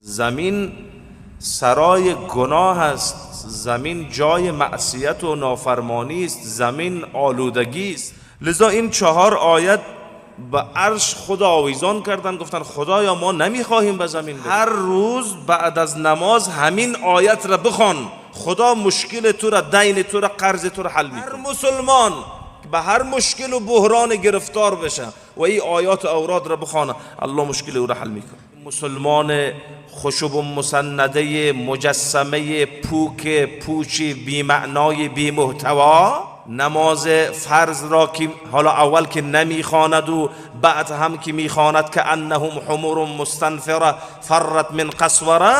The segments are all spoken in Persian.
زمین سرای گناه است، زمین جای معصیت و نافرمانی است، زمین آلودگی است. لذا این 4 آیت به عرش خدا آویزان کردن، گفتن خدایا ما نمیخواهیم به زمین بریم. هر روز بعد از نماز همین آیت را بخوان، خدا مشکل تو را، دین تو را، قرض تو را حل میکنه. هر مسلمان به هر مشکل و بحران گرفتار بشه و این آیات و اوراد را بخوانه، الله مشکل او را حل میکنه. مسلمان خشب و مسنده مجسمه پوک پوچی بی معنای بی محتوا نماز فرض را که حالا اول که نمیخواند و بعد هم که میخواند که انهم حمر مستنفره فرت من قسوره،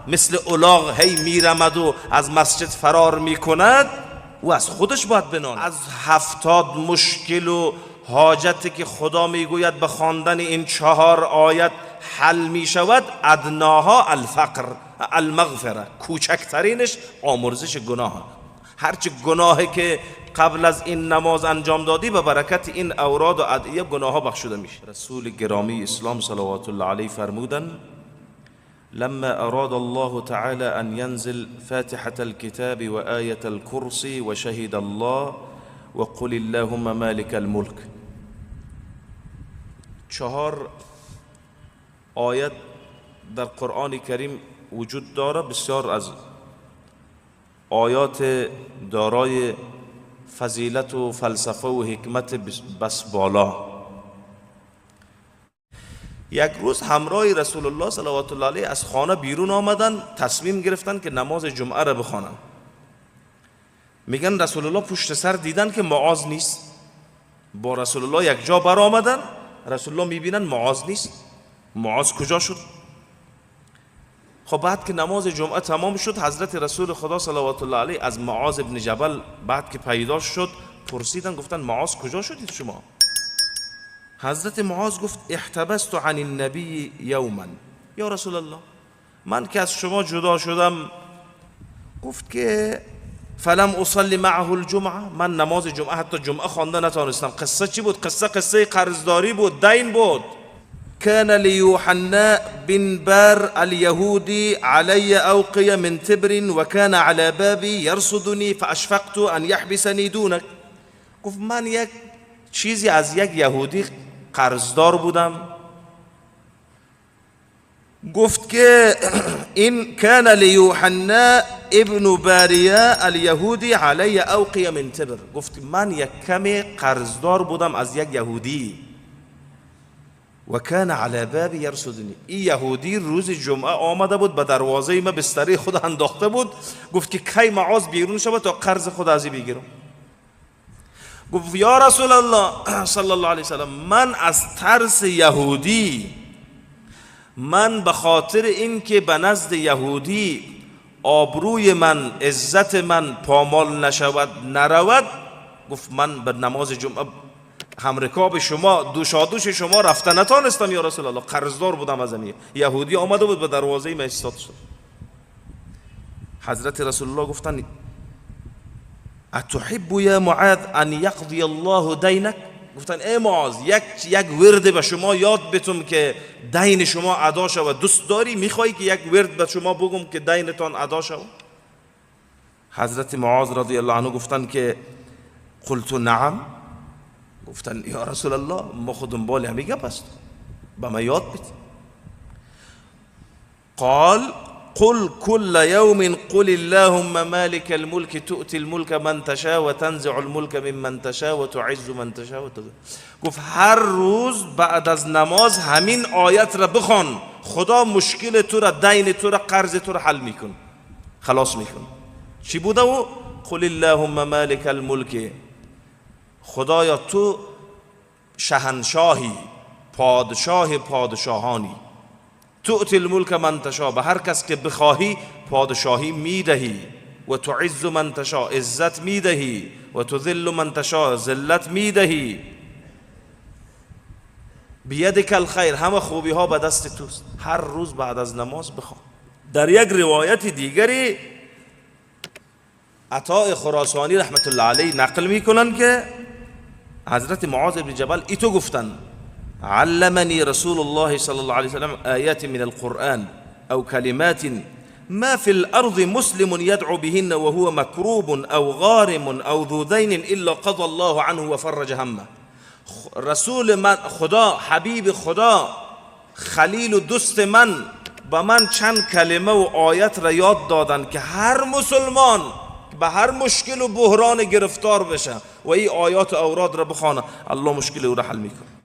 مثل الاغ هی میرمد و از مسجد فرار میکند، و از خودش باید بناله. از 70 مشکل و حاجتی که خدا میگوید به خواندن این 4 آیت حل میشود، ادناها الفقر المغفره، کوچکترینش آمرزش گناه. هرچه گناهی که قبل از این نماز انجام دادی به برکت این اوراد و ادعیه گناه ها بخشوده میشه. رسول گرامی اسلام صلوات الله علیه فرمودن لما أراد الله تعالى أن ينزل فاتحة الكتاب وآية الكرسي وشهد الله وقل اللهم مالك الملك، 4 آیت در قرآن کریم وجود داره، بسیار از آیات دارای فضیلت و فلسفه و حکمت بس بالا. یک روز همراه رسول الله صلوات الله علیه از خانه بیرون آمدن، تصمیم گرفتن که نماز جمعه را بخوانن. میگن رسول الله پشت سر دیدن که معاذ نیست، با رسول الله یک جا بر آمدن، رسول الله میبینن معاذ نیست. معاذ کجا شد؟ خب بعد که نماز جمعه تمام شد، حضرت رسول خدا صلوات الله علیه از معاذ ابن جبل بعد که پیدا شد پرسیدن، گفتن معاذ کجا شدید شما؟ حضرت معاذ گفت احتبست عن النبی یوما، یا رسول الله من که از شما جدا شدم، گفت که فلم اصلی معه الجمعه، من نماز جمعه حتی جمعه خوانده نتونستم. قصه چی بود؟ قصه قرضداری بود، دین بود. كان ليوحنا بن بار اليهودي علي أوقية من تبر وكان على بابي يرصدني فأشفقت أن يحبسني دونك. گفت من یک چیزی از یک یهودی قرضدار بودم. گفت که این کان لیوحنا ابن باریه الیهودی علی اوقیه من تبر، گفت من یک کمی قرضدار بودم از یک یهودی، و کان علی بابی یرصدنی، این یهودی روز جمعه آمده بود به دروازه ما بستری خود انداخته بود، گفت که کی معاذ بیرون شود تا قرض خود ازی بگیرم. گفت یا رسول الله صلی الله علیه وسلم من از ترس یهودی، من به خاطر اینکه به نزد یهودی آبروی من، عزت من پامال نشود نرود، گفت من به نماز جمعه همرکاب شما دوشادوش شما رفته نتانستم یا رسول الله، قرضدار بودم از این یهودی آمده بود به دروازه ما ایستاد شد. حضرت رسول الله گفتن اتحب یا معاذ ان یقضی الله دینک، گفتن ای معاذ یک ورد به شما یاد بتم که دین شما ادا شود، دوست داری میخوای که یک ورد به شما بگم که دینتان ادا شود؟ حضرت معاذ رضی الله عنه گفتن که قلت نعم، گفتن یا رسول الله ما خود دنبال همین گپ است، به ما یاد بده. قال قل كل يوم قل اللهم مالك الملك تؤتي الملك من تشاء وتنزع الملك ممن تشاء وتعز من تشاء وتذل. گفت هر روز بعد از نماز همین آیت را بخوان، خدا مشکل تو را، دین تو را، قرض تو را حل میکن، خلاص میکن. چی بوده او؟ قل اللهم مالك الملك، خدایا تو شهنشاهی، پادشاه پادشاهانی، تؤتی الملک من تشاء، به هر کس که بخواهی پادشاهی میدهی، و تعز من تشاء، عزت میدهی، و تذل من تشاء، ذلت میدهی، بیدک الخیر، همه خوبی ها به دست توست. هر روز بعد از نماز بخوان. در یک روایت دیگری عطاء خراسانی رحمت الله علیه نقل میکنن که حضرت معاذ بن جبل ایتو گفتن علمني رسول الله صلى الله عليه وسلم آيات من القرآن او کلمات ما في الارض مسلم يدعو بهن وهو مكروب او غارم او ذو دين الا قضى الله عنه وفرج همه. رسول من خدا، حبیب خدا، خلیل و دوست من به من چند کلمه و آیت را یاد دادن که هر مسلمان به هر مشکل و بحران گرفتار بشه و این آیات و اوراد را بخوانه، الله مشکل او را حل میکنه.